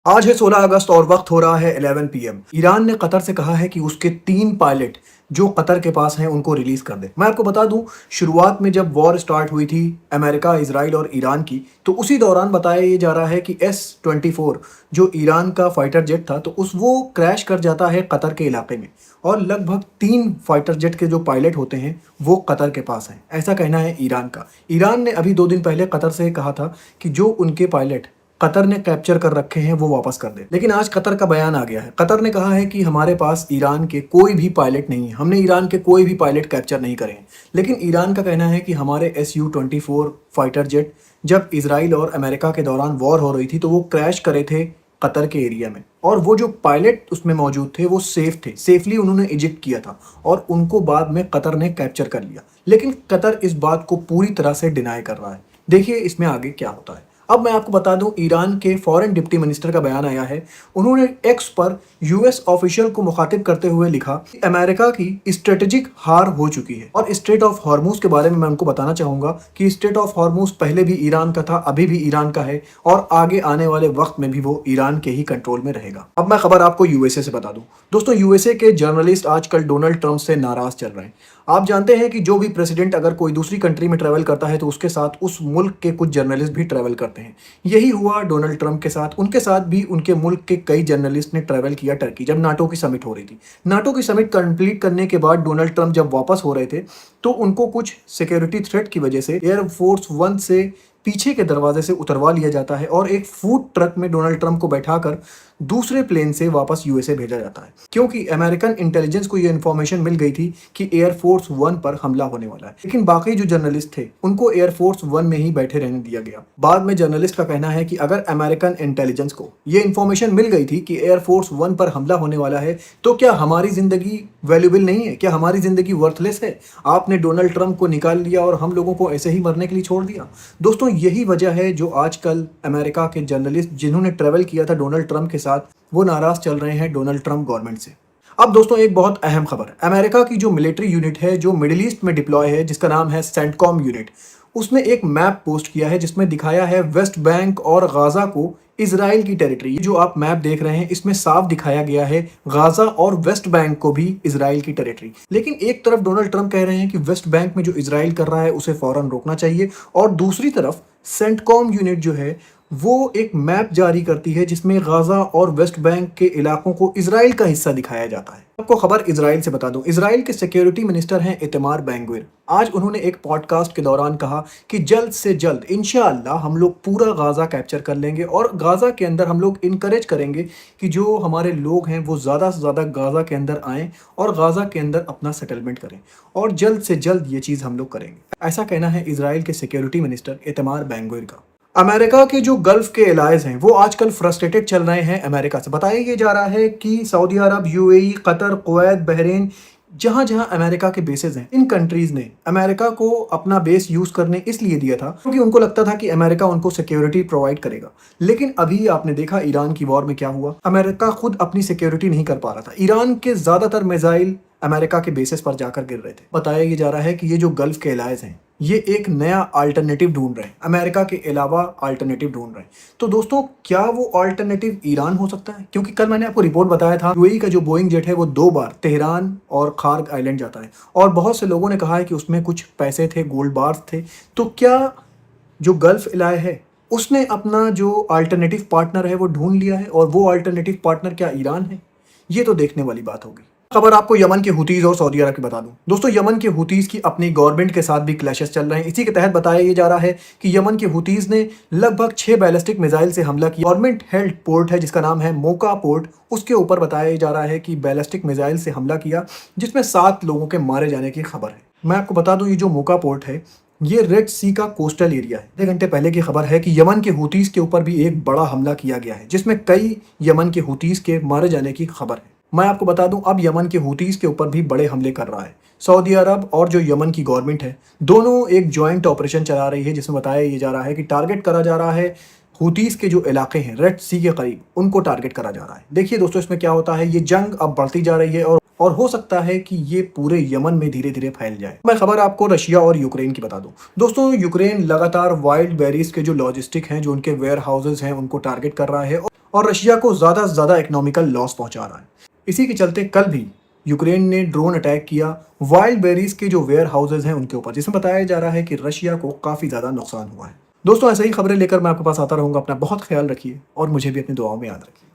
आज है 16 अगस्त और वक्त हो रहा है 11 पीएम। ईरान ने कतर से कहा है कि उसके 3 पायलट जो कतर के पास हैं उनको रिलीज कर दे। मैं आपको बता दूं, शुरुआत में जब वॉर स्टार्ट हुई थी अमेरिका, इजराइल और ईरान की, तो उसी दौरान बताया ये जा रहा है कि S-24 जो ईरान का फाइटर जेट था, तो उस वो क्रैश कर जाता है कतर के इलाके में। और लगभग 3 फाइटर जेट के जो पायलट होते हैं वो कतर के पास हैं, ऐसा कहना है ईरान का। ईरान ने अभी 2 दिन पहले कतर से कहा था कि जो उनके पायलट कतर ने कैप्चर कर रखे हैं वो वापस कर दे। लेकिन आज कतर का बयान आ गया है। कतर ने कहा है कि हमारे पास ईरान के कोई भी पायलट नहीं है, हमने ईरान के कोई भी पायलट कैप्चर नहीं करे हैं। लेकिन ईरान का कहना है कि हमारे Su-24 फाइटर जेट जब इसराइल और अमेरिका के दौरान वॉर हो रही थी तो वो क्रैश करे थे कतर के एरिया में, और वो जो पायलट उसमें मौजूद थे वो सेफ थे, सेफली उन्होंने इजेक्ट किया था और उनको बाद में कतर ने कैप्चर कर लिया। लेकिन कतर इस बात को पूरी तरह से डिनाई कर रहा है। देखिए इसमें आगे क्या होता है। अब मैं आपको बता दूं, ईरान के फॉरेन डिप्टी मिनिस्टर का बयान आया है। उन्होंने एक्स पर यूएस ऑफिशियल को मुखातिब करते हुए लिखा कि अमेरिका की स्ट्रेटेजिक हार हो चुकी है। और स्ट्रेट ऑफ हॉर्मूज के बारे में मैं उनको बताना चाहूंगा कि स्ट्रेट ऑफ हॉर्मूज पहले भी ईरान का था, अभी भी ईरान का है और आगे आने वाले वक्त में भी वो ईरान के ही कंट्रोल में रहेगा। अब मैं खबर आपको यूएसए से बता दूं। दोस्तों, यूएसए के जर्नलिस्ट आजकल डोनाल्ड ट्रंप से नाराज चल रहे हैं। आप जानते हैं कि जो भी प्रेसिडेंट अगर कोई दूसरी कंट्री में ट्रैवल करता है तो उसके साथ उस मुल्क के कुछ जर्नलिस्ट भी ट्रैवल करते हैं। यही हुआ डोनाल्ड ट्रंप के साथ। उनके साथ भी उनके मुल्क के कई जर्नलिस्ट ने ट्रैवल किया टर्की, जब नाटो की समिट हो रही थी। नाटो की समिट कंप्लीट करने के बाद डोनाल्ड ट्रंप जब वापस हो रहे थे तो उनको कुछ सिक्योरिटी थ्रेट की वजह से एयरफोर्स वन से पीछे के दरवाजे से उतरवा लिया जाता है और एक फूड ट्रक में डोनाल्ड ट्रंप को बैठाकर दूसरे प्लेन से वापस यूएसए भेजा जाता है, क्योंकि अमेरिकन इंटेलिजेंस को यह इंफॉर्मेशन मिल गई थी कि एयरफोर्स वन पर हमला होने वाला है। लेकिन बाकी जो जर्नलिस्ट थे उनको एयरफोर्स वन में ही बैठे रहने दिया गया। बाद में जर्नलिस्ट का कहना है कि अगर अमेरिकन इंटेलिजेंस को यह इंफॉर्मेशन मिल गई थी कि एयरफोर्स वन पर हमला होने वाला है तो क्या हमारी जिंदगी वैल्यूबल नहीं है? क्या हमारी जिंदगी वर्थलेस है? आपने डोनाल्ड ट्रंप को निकाल लिया और हम लोगों को ऐसे ही मरने के लिए छोड़ दिया। दोस्तों, यही वजह है जो आजकल अमेरिका के जर्नलिस्ट जिन्होंने ट्रेवल किया था डोनाल्ड ट्रंप के साथ, वो नाराज चल रहे हैं डोनाल्ड ट्रंप गवर्नमेंट से। अब दोस्तों, एक बहुत अहम खबर। अमेरिका की जो मिलिट्री यूनिट है जो मिडिल ईस्ट में डिप्लॉय है, जिसका नाम है सेंटकॉम यूनिट, उसने एक मैप पोस्ट किया है जिसमें दिखाया है वेस्ट बैंक और गाजा को इजराइल की टेरिटरी। जो आप मैप देख रहे हैं इसमें साफ दिखाया गया है गाजा और वेस्ट बैंक को भी इजराइल की टेरिटरी। लेकिन एक तरफ डोनाल्ड ट्रंप कह रहे हैं कि वेस्ट बैंक में जो इजराइल कर रहा है उसे फौरन रोकना चाहिए, और दूसरी तरफ सेंटकॉम यूनिट जो है वो एक मैप जारी करती है जिसमें गाजा और वेस्ट बैंक के इलाकों को इजराइल का हिस्सा दिखाया जाता है। आपको खबर इजराइल से बता दूं, इजराइल के सिक्योरिटी मिनिस्टर हैं इतमार बेन-ग्विर। आज उन्होंने एक पॉडकास्ट के दौरान कहा कि जल्द से जल्द इंशाअल्लाह हम लोग पूरा गाजा कैप्चर कर लेंगे और गाजा के अंदर हम लोग इनकरेज करेंगे कि जो हमारे लोग हैं वो ज़्यादा से ज़्यादा गाजा के अंदर आएँ और गाजा के अंदर अपना सेटलमेंट करें, और जल्द से जल्द ये चीज़ हम लोग करेंगे। ऐसा कहना है इजराइल के सिक्योरिटी मिनिस्टर इतमार बेन-ग्विर का। अमेरिका के जो गल्फ के एलाइज हैं वो आजकल फ्रस्ट्रेटेड चल रहे हैं अमेरिका से। बताया ये जा रहा है कि सऊदी अरब, यूएई, कतर, कुवैत, बहरीन, जहां जहां अमेरिका के बेसेस हैं, इन कंट्रीज ने अमेरिका को अपना बेस यूज करने इसलिए दिया था क्योंकि उनको लगता था कि अमेरिका उनको सिक्योरिटी प्रोवाइड करेगा। लेकिन अभी आपने देखा ईरान की वॉर में क्या हुआ। अमेरिका खुद अपनी सिक्योरिटी नहीं कर पा रहा था। ईरान के ज्यादातर मिसाइल अमेरिका के बेसिस पर जाकर गिर रहे थे। बताया ये जा रहा है कि ये जो गल्फ के एलाइज हैं ये एक नया अल्टरनेटिव ढूंढ रहे हैं, अमेरिका के अलावा अल्टरनेटिव ढूंढ रहे हैं। तो दोस्तों, क्या वो अल्टरनेटिव ईरान हो सकता है? क्योंकि कल मैंने आपको रिपोर्ट बताया था यूएई का जो बोइंग जेट है वो 2 बार तेहरान और खार्ग आइलैंड जाता है, और बहुत से लोगों ने कहा है कि उसमें कुछ पैसे थे, गोल्ड बार्स थे। तो क्या जो गल्फ इलाका है उसने अपना जो अल्टरनेटिव पार्टनर है वो ढूंढ लिया है, और वो अल्टरनेटिव पार्टनर क्या ईरान है? ये तो देखने वाली बात होगी। खबर आपको यमन के हुतीज और सऊदी अरब की बता दूं। दोस्तों, यमन के हुतीज की अपनी गवर्नमेंट के साथ भी क्लैशेस चल रहे हैं। इसी के तहत बताया ये जा रहा है कि यमन के हुतीज ने लगभग 6 बैलिस्टिक मिसाइल से हमला किया। गवर्नमेंट हेल्ड पोर्ट है जिसका नाम है मोका पोर्ट, उसके ऊपर बताया जा रहा है कि बैलिस्टिक मिसाइल से हमला किया जिसमें 7 लोगों के मारे जाने की खबर है। मैं आपको बता दूं, ये जो मोका पोर्ट है ये रेड सी का कोस्टल एरिया है। 1 घंटे पहले की खबर है कि यमन के हुतीज के ऊपर भी एक बड़ा हमला किया गया है जिसमें कई यमन के हुतीज के मारे जाने की खबर है। मैं आपको बता दूं, अब यमन के हुतीज के ऊपर भी बड़े हमले कर रहा है सऊदी अरब, और जो यमन की गवर्नमेंट है दोनों एक जॉइंट ऑपरेशन चला रही है जिसमें बताया ये जा रहा है कि टारगेट करा जा रहा है हूतीस के जो इलाके हैं रेड सी के करीब, उनको टारगेट करा जा रहा है। देखिए दोस्तों, इसमें क्या होता है, ये जंग अब बढ़ती जा रही है और हो सकता है कि ये पूरे यमन में धीरे धीरे फैल जाए। मैं खबर आपको रशिया और यूक्रेन की बता दूं। दोस्तों, यूक्रेन लगातार वाइल्ड बेरीज के जो लॉजिस्टिक हैं, जो उनके वेयर हाउसेज हैं, उनको टारगेट कर रहा है और रशिया को ज्यादा से ज्यादा इकोनॉमिकल लॉस पहुंचा रहा है। इसी के चलते कल भी यूक्रेन ने ड्रोन अटैक किया वाइल्ड बेरीज के जो वेयर हाउसेज हैं उनके ऊपर, जिसमें बताया जा रहा है कि रशिया को काफी ज्यादा नुकसान हुआ है। दोस्तों, ऐसे ही खबरें लेकर मैं आपके पास आता रहूंगा। अपना बहुत ख्याल रखिए और मुझे भी अपनी दुआओं में याद रखिए।